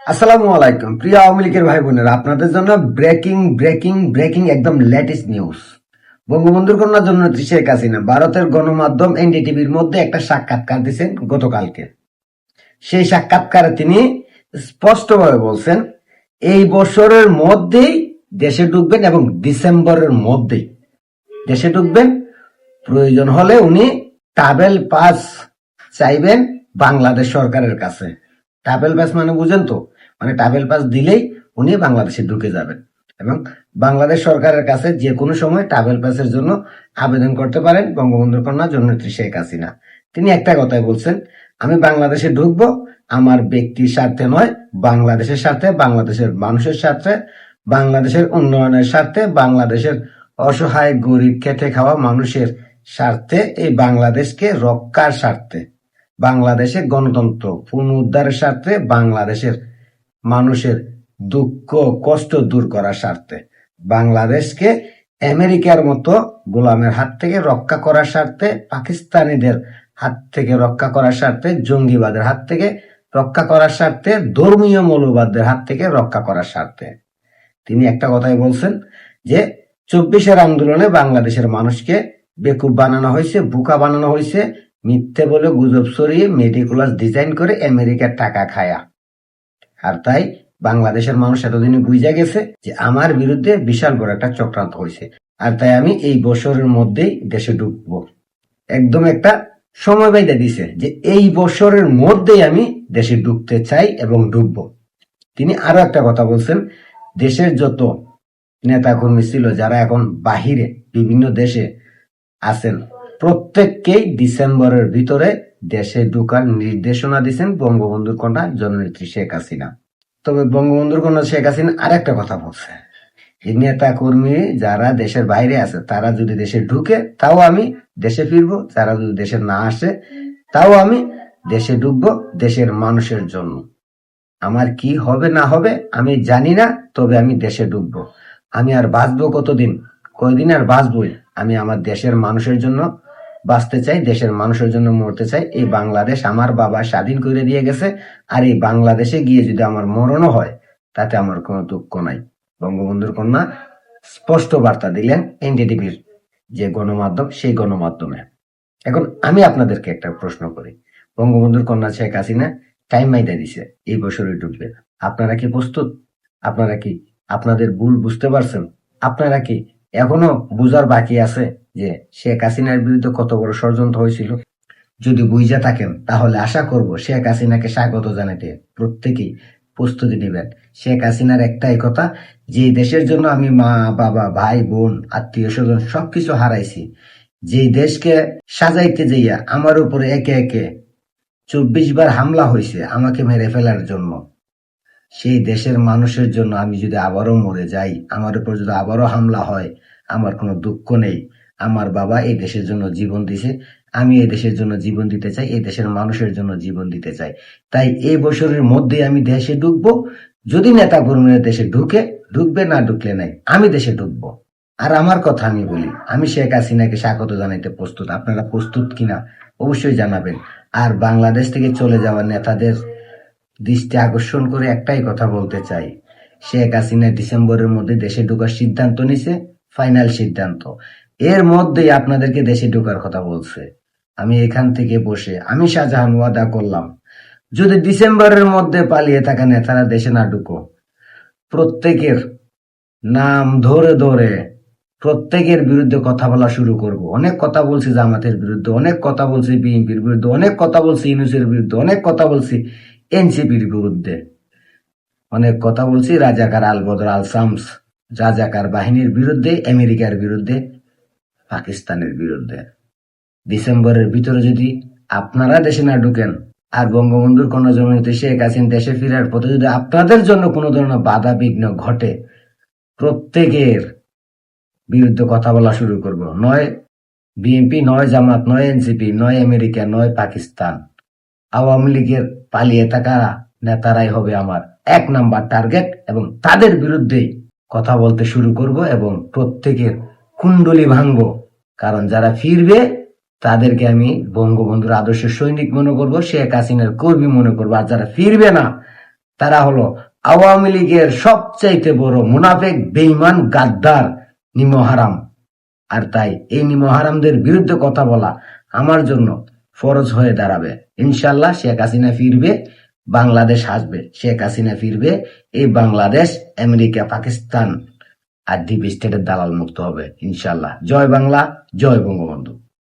আসসালামু আলাইকুম প্রিয় আওয়ামী লীগের ভাই বোনেরা, আপনাদের জন্য ব্রেকিং ব্রেকিং ব্রেকিং একদম লেটেস্ট নিউজ। বঙ্গবন্ধুর কন্যা জননেত্রী শেখ হাসিনা ভারতের গণমাধ্যম এনডিটিভির মধ্যে একটা সাক্ষাৎকার দিয়েছেন গতকালকে। সেই সাক্ষাৎকারে তিনি স্পষ্টভাবে বলছেন এই বছরের মধ্যেই দেশে ঢুকবেন এবং ডিসেম্বরের মধ্যেই দেশে ঢুকবেন। প্রয়োজন হলে উনি ট্রাভেল পাস চাইবেন বাংলাদেশ সরকারের কাছে। ট্রাভেল পাস মানে বুঝেন তো, মানে ট্রাভেল পাস দিলেই উনি বাংলাদেশে ঢুকে যাবেন এবং বাংলাদেশ সরকারের কাছে যে কোনো সময় ট্রাভেল পাসের জন্য আবেদন করতে পারেন বঙ্গবন্ধুর কন্যা জননেত্রী শেখ হাসিনা। তিনি একটা কথাই বলছেন, আমি বাংলাদেশে ঢুকবো আমার ব্যক্তির স্বার্থে নয়, বাংলাদেশের স্বার্থে, বাংলাদেশের মানুষের স্বার্থে, বাংলাদেশের উন্নয়নের স্বার্থে, বাংলাদেশের অসহায় গরিব খেটে খাওয়া মানুষের স্বার্থে, এই বাংলাদেশকে রক্ষার স্বার্থে, বাংলাদেশে গণতন্ত্র পুনরুদ্ধারের স্বার্থে, বাংলাদেশের মানুষের দুঃখ কষ্ট দূর করার স্বার্থে, বাংলাদেশকে আমেরিকার মতো গোলামের হাত থেকে রক্ষা করার স্বার্থে, পাকিস্তানিদের হাত থেকে রক্ষা করার স্বার্থে, জঙ্গিবাদের হাত থেকে রক্ষা করার স্বার্থে, ধর্মীয় মৌলবাদদের হাত থেকে রক্ষা করার স্বার্থে তিনি একটা কথাই বলছেন যে 24-এর আন্দোলনে বাংলাদেশের মানুষকে বেকুব বানানো হয়েছে, বোকা বানানো হয়েছে, মিথ্যে বলে গুজব ছড়িয়ে মেডিকুলাস ডিজাইন করে আমেরিকার টাকা খায়া। আর তাই বাংলাদেশের মানুষ এতদিনে বুঝে গেছে যে আমার বিরুদ্ধে বিশাল বড় একটা চক্রান্ত হয়েছে, আর তাই আমি এই বছরের মধ্যেই দেশে ঢুকবো। একদম একটা সময় বাইদা দিছে যে এই বছরের মধ্যেই আমি দেশে ঢুকতে চাই এবং ঢুকবো। তিনি আরো একটা কথা বলছেন, দেশের যত নেতাকর্মী ছিল যারা এখন বাহিরে বিভিন্ন দেশে আছেন প্রত্যেককেই ডিসেম্বরের ভিতরে দেশে ঢুকার নির্দেশনা দিচ্ছেন বঙ্গবন্ধুর কন্যা জননেত্রী শেখ হাসিনা। তবে বঙ্গবন্ধুর কন্যা শেখ হাসিনা আরেকটা কথা বলছে, এই নেতা কর্মী যারা দেশের বাইরে আছে তারা যদি দেশে ঢুকে তাও আমি দেশে ফিরবো, যারা যদি দেশে না আসে তাও আমি দেশে ঢুকবো দেশের মানুষের জন্য। আমার কি হবে না হবে আমি জানি না, তবে আমি দেশে ঢুকবো। আমি আর বাঁচবো কতদিন, কয়দিন আর বাঁচবই, আমি আমার দেশের মানুষের জন্য বাঁচতে চাই, দেশের মানুষের জন্য মরতে চাই। এই বাংলাদেশ আমার বাবা স্বাধীন করে দিয়ে গেছে, আর এই বাংলাদেশে গিয়ে যদি আমার মরণও হয় তাতে আমার কোনো দুঃখ নাই। বঙ্গবন্ধুর কন্যা স্পষ্ট বার্তা দিলেন এনডিটিভির যে গণমাধ্যম, সেই গণমাধ্যমে। এখন আমি আপনাদেরকে একটা প্রশ্ন করি, বঙ্গবন্ধুর কন্যা শেখ হাসিনা টাইম মাইদা দিছে এই বছরই ঢুকবে, আপনারা কি প্রস্তুত? আপনারা কি আপনাদের ভুল বুঝতে পারছেন? আপনারা কি এখনো বুঝার বাকি আছে যে শেখ হাসিনার বিরুদ্ধে কত বড় ষড়যন্ত্র হয়েছিল? যদি বুঝা থাকেন তাহলে আশা করব শেখ হাসিনাকে স্বাগত জানাতে প্রত্যেকেই প্রস্তুতি নেবেন। শেখ হাসিনার একটাই কথা, যে দেশের জন্য আমি মা বাবা ভাই বোন আত্মীয় স্বজন সবকিছু হারাইছি, যে দেশকে সাজাইতে যাইয়া আমার উপরে একে একে 24 বার হামলা হয়েছে আমাকে মেরে ফেলার জন্য, সেই দেশের মানুষের জন্য আমি যদি আবারও মরে যাই, আমার উপর যদি আবারও হামলা হয়, আমার কোনো দুঃখ নেই। আমার বাবা এই দেশের জন্য জীবন দিছে, আমি এই দেশের জন্য জীবন দিতে চাই, এই দেশের মানুষের জন্য জীবন দিতে চাই। তাই এই বছরের মধ্যে আমি দেশে ঢুকবো। যদি নেতা কর্মীরা দেশে ঢুকবে না ঢুকলে নাই, আমি দেশে ঢুকবো। আর আমার কথা আমি বলি, আমি শেখ হাসিনাকে স্বাগত জানাইতে প্রস্তুত। আপনারা প্রস্তুত কিনা অবশ্যই জানাবেন। আর বাংলাদেশ থেকে চলে যাওয়া নেতাদের দৃষ্টি আকর্ষণ করে একটাই কথা বলতে চাই, শেখ হাসিনা ডিসেম্বরের মধ্যে দেশে ঢোকার সিদ্ধান্ত নিছে, ফাইনাল সিদ্ধান্ত। এর মধ্যেই আপনাদেরকে দেশে ঢোকার কথা বলছে। আমি এখান থেকে বসে আমি শাহজাহান ওয়াদা করলাম, যদি ডিসেম্বরের মধ্যে পালিয়ে থাকা নেতারা দেশে না ঢুকো, প্রত্যেকের নাম ধরে ধরে প্রত্যেকের বিরুদ্ধে কথা বলা শুরু করব। অনেক কথা বলছি জামাতের বিরুদ্ধে, অনেক কথা বলছি বিএনপির বিরুদ্ধে, অনেক কথা বলছি ইউনূসের বিরুদ্ধে, অনেক কথা বলছি এনসিপির বিরুদ্ধে, অনেক কথা বলছি রাজাকার আল বদর আল শামস রাজাকার বাহিনীর বিরুদ্ধে, আমেরিকার বিরুদ্ধে, পাকিস্তানের বিরুদ্ধে। ডিসেম্বরের ভিতরে যদি আপনারা দেশে না ঢুকেন আর বঙ্গবন্ধুর কোন জমিতে শেখ হাসিনা দেশে ফেরার পথে যদি আপনাদের জন্য কোনো ধরনের বাধা বিঘ্ন ঘটে, প্রত্যেকের বিরুদ্ধে কথা বলা শুরু করব। নয় বিএনপি, নয় জামাত, নয় এনসিপি, নয় আমেরিকা, নয় পাকিস্তান, আওয়ামী লীগের পালিয়ে থাকা নেতারাই হবে আমার 1 নাম্বার টার্গেট, এবং তাদের বিরুদ্ধেই কথা বলতে শুরু করব এবং প্রত্যেকের কুণ্ডলি ভাঙবো। কারণ যারা ফিরবে তাদেরকে আমি বঙ্গবন্ধুর আদর্শ সৈনিক মনে করব, শেখ হাসিনার কর্মী মনে করবো। আর যারা ফিরবে না তারা হলো আওয়ামী লীগের সবচাইতে বড় মুনাফেক, বেঈমান, গাদ্দার, নিমহারাম। আর তাই এই নিমহারামদের বিরুদ্ধে কথা বলা আমার জন্য ফরজ হয়ে দাঁড়াবে। ইনশাল্লাহ শেখ হাসিনা ফিরবে, বাংলাদেশ আসবে, শেখ হাসিনা ফিরবে, এই বাংলাদেশ আমেরিকা, পাকিস্তান আর ডিপ স্টেটের দালাল মুক্ত হবে ইনশাল্লাহ। জয় বাংলা, জয় বঙ্গবন্ধু।